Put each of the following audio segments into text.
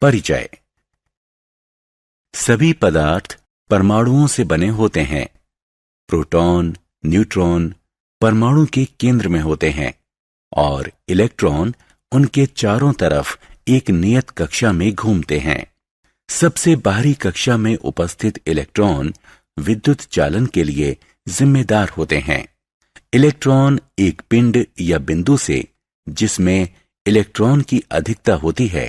परिचय। सभी पदार्थ परमाणुओं से बने होते हैं। प्रोटॉन, न्यूट्रॉन परमाणु के केंद्र में होते हैं और इलेक्ट्रॉन उनके चारों तरफ एक नियत कक्षा में घूमते हैं। सबसे बाहरी कक्षा में उपस्थित इलेक्ट्रॉन विद्युत चालन के लिए जिम्मेदार होते हैं। इलेक्ट्रॉन एक पिंड या बिंदु से जिसमें इलेक्ट्रॉन की अधिकता होती है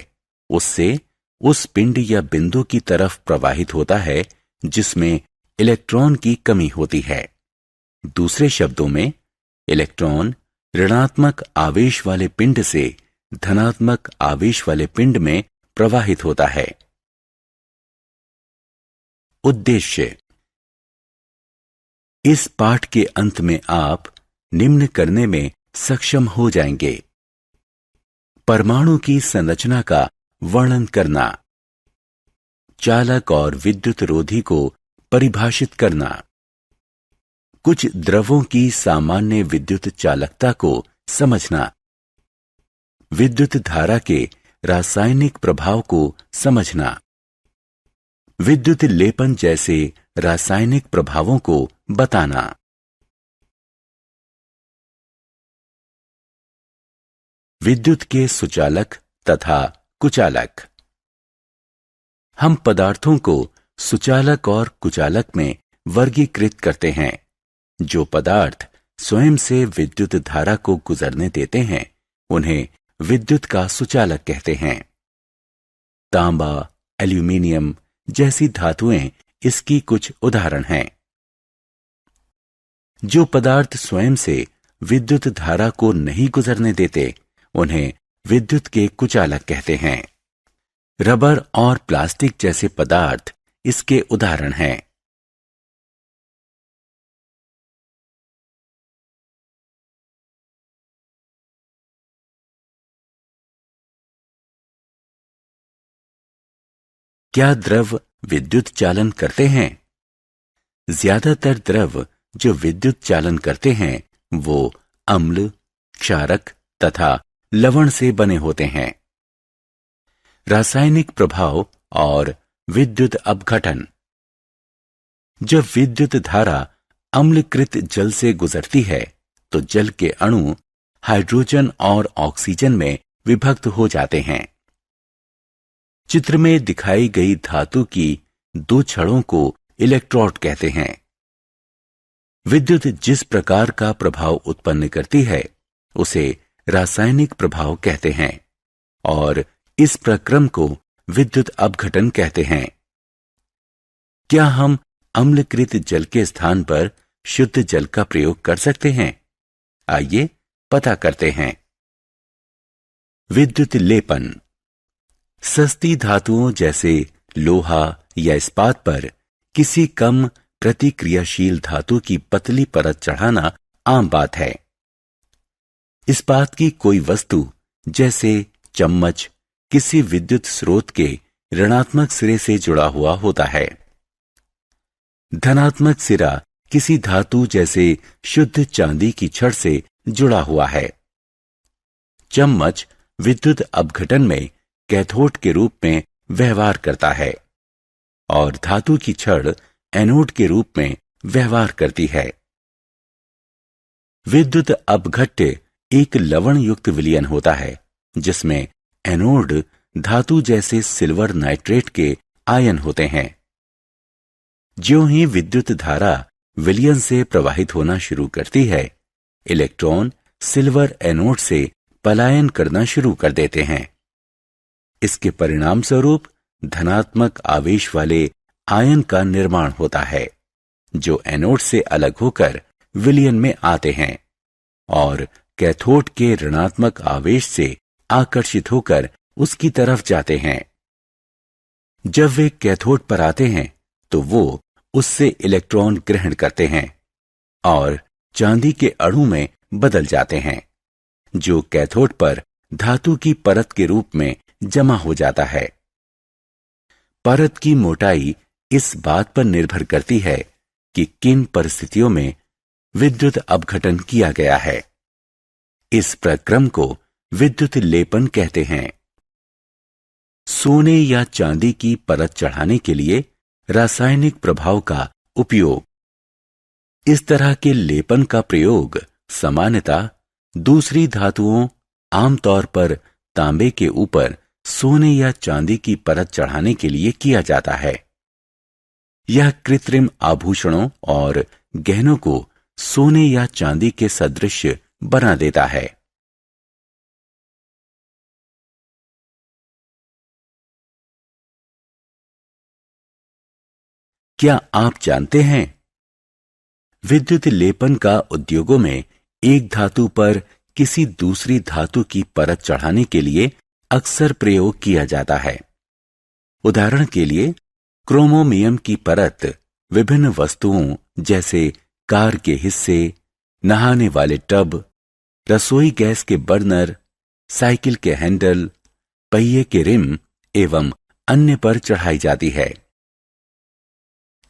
उससे उस पिंड या बिंदु की तरफ प्रवाहित होता है जिसमें इलेक्ट्रॉन की कमी होती है। दूसरे शब्दों में इलेक्ट्रॉन ऋणात्मक आवेश वाले पिंड से धनात्मक आवेश वाले पिंड में प्रवाहित होता है। उद्देश्य। इस पाठ के अंत में आप निम्न करने में सक्षम हो जाएंगे। परमाणु की संरचना का वर्णन करना, चालक और विद्युत रोधी को परिभाषित करना, कुछ द्रवों की सामान्य विद्युत चालकता को समझना, विद्युत धारा के रासायनिक प्रभाव को समझना, विद्युत लेपन जैसे रासायनिक प्रभावों को बताना। विद्युत के सुचालक तथा कुचालक। हम पदार्थों को सुचालक और कुचालक में वर्गीकृत करते हैं। जो पदार्थ स्वयं से विद्युत धारा को गुजरने देते हैं उन्हें विद्युत का सुचालक कहते हैं। तांबा, एल्यूमीनियम जैसी धातुएं इसकी कुछ उदाहरण हैं। जो पदार्थ स्वयं से विद्युत धारा को नहीं गुजरने देते उन्हें विद्युत के कुचालक कहते हैं। रबर और प्लास्टिक जैसे पदार्थ इसके उदाहरण हैं। क्या द्रव विद्युत चालन करते हैं? ज्यादातर द्रव जो विद्युत चालन करते हैं वो अम्ल, क्षारक तथा लवण से बने होते हैं। रासायनिक प्रभाव और विद्युत अपघटन। जब विद्युत धारा अम्लकृत जल से गुजरती है तो जल के अणु हाइड्रोजन और ऑक्सीजन में विभक्त हो जाते हैं। चित्र में दिखाई गई धातु की दो छड़ों को इलेक्ट्रोड कहते हैं। विद्युत जिस प्रकार का प्रभाव उत्पन्न करती है उसे रासायनिक प्रभाव कहते हैं और इस प्रक्रम को विद्युत अपघटन कहते हैं। क्या हम अम्लकृत जल के स्थान पर शुद्ध जल का प्रयोग कर सकते हैं? आइए पता करते हैं। विद्युत लेपन। सस्ती धातुओं जैसे लोहा या इस्पात पर किसी कम प्रतिक्रियाशील धातु की पतली परत चढ़ाना आम बात है। इस्पात की कोई वस्तु जैसे चम्मच किसी विद्युत स्रोत के ऋणात्मक सिरे से जुड़ा हुआ होता है। धनात्मक सिरा किसी धातु जैसे शुद्ध चांदी की छड़ से जुड़ा हुआ है। चम्मच विद्युत अपघटन में कैथोड के रूप में व्यवहार करता है और धातु की छड़ एनोड के रूप में व्यवहार करती है। विद्युत अपघट्य एक लवण युक्त विलयन होता है जिसमें एनोड धातु जैसे सिल्वर नाइट्रेट के आयन होते हैं। ज्यों ही विद्युत धारा विलयन से प्रवाहित होना शुरू करती है इलेक्ट्रॉन सिल्वर एनोड से पलायन करना शुरू कर देते हैं। इसके परिणाम स्वरूप धनात्मक आवेश वाले आयन का निर्माण होता है जो एनोड से अलग होकर विलयन में आते हैं और कैथोड के ऋणात्मक आवेश से आकर्षित होकर उसकी तरफ जाते हैं। जब वे कैथोड पर आते हैं तो वो उससे इलेक्ट्रॉन ग्रहण करते हैं और चांदी के अणु में बदल जाते हैं जो कैथोड पर धातु की परत के रूप में जमा हो जाता है। परत की मोटाई इस बात पर निर्भर करती है कि किन परिस्थितियों में विद्युत अपघटन किया गया है। इस प्रक्रम को विद्युत लेपन कहते हैं। सोने या चांदी की परत चढ़ाने के लिए रासायनिक प्रभाव का उपयोग। इस तरह के लेपन का प्रयोग सामान्यतः दूसरी धातुओं, आमतौर पर तांबे के ऊपर सोने या चांदी की परत चढ़ाने के लिए किया जाता है। यह कृत्रिम आभूषणों और गहनों को सोने या चांदी के सदृश बना देता है। क्या आप जानते हैं, विद्युत लेपन का उद्योगों में एक धातु पर किसी दूसरी धातु की परत चढ़ाने के लिए अक्सर प्रयोग किया जाता है। उदाहरण के लिए, क्रोमोमियम की परत विभिन्न वस्तुओं जैसे कार के हिस्से, नहाने वाले टब, रसोई गैस के बर्नर, साइकिल के हैंडल, पहिए के रिम एवं अन्य पर चढ़ाई जाती है।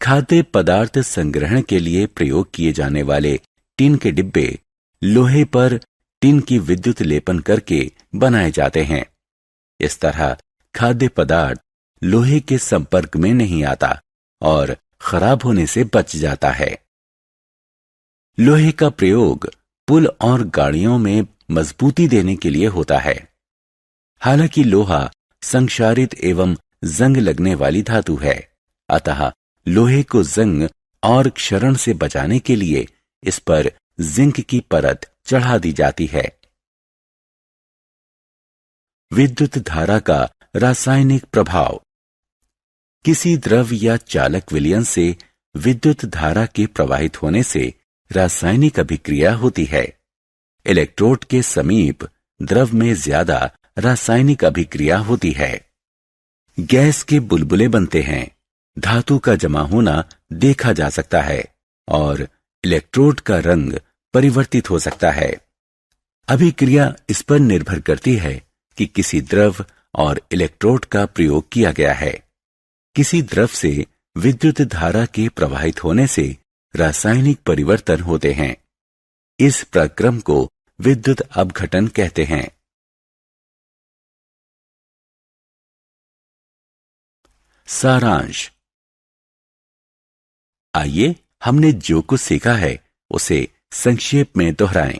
खाद्य पदार्थ संग्रहण के लिए प्रयोग किए जाने वाले टिन के डिब्बे लोहे पर टिन की विद्युत लेपन करके बनाए जाते हैं। इस तरह खाद्य पदार्थ लोहे के संपर्क में नहीं आता और खराब होने से बच जाता है। लोहे का प्रयोग पुल और गाड़ियों में मजबूती देने के लिए होता है। हालांकि लोहा संक्षारित एवं जंग लगने वाली धातु है, अतः लोहे को जंग और क्षरण से बचाने के लिए इस पर जिंक की परत चढ़ा दी जाती है। विद्युत धारा का रासायनिक प्रभाव। किसी द्रव या चालक विलयन से विद्युत धारा के प्रवाहित होने से रासायनिक अभिक्रिया होती है। इलेक्ट्रोड के समीप द्रव में ज्यादा रासायनिक अभिक्रिया होती है। गैस के बुलबुले बनते हैं, धातु का जमा होना देखा जा सकता है और इलेक्ट्रोड का रंग परिवर्तित हो सकता है। अभिक्रिया इस पर निर्भर करती है कि किसी द्रव और इलेक्ट्रोड का प्रयोग किया गया है। किसी द्रव से विद्युत धारा के प्रवाहित होने से रासायनिक परिवर्तन होते हैं। इस प्रक्रम को विद्युत अपघटन कहते हैं। सारांश। आइए हमने जो कुछ सीखा है उसे संक्षेप में दोहराएं।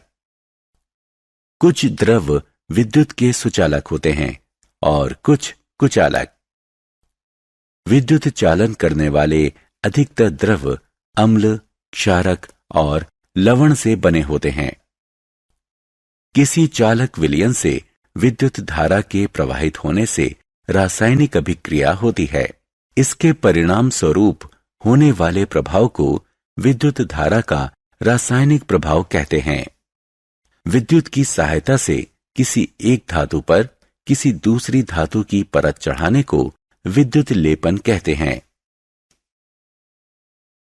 कुछ द्रव विद्युत के सुचालक होते हैं और कुछ कुचालक। विद्युत चालन करने वाले अधिकतर द्रव अम्ल, क्षारक और लवण से बने होते हैं। किसी चालक विलयन से विद्युत धारा के प्रवाहित होने से रासायनिक अभिक्रिया होती है। इसके परिणाम स्वरूप होने वाले प्रभाव को विद्युत धारा का रासायनिक प्रभाव कहते हैं। विद्युत की सहायता से किसी एक धातु पर किसी दूसरी धातु की परत चढ़ाने को विद्युत लेपन कहते हैं।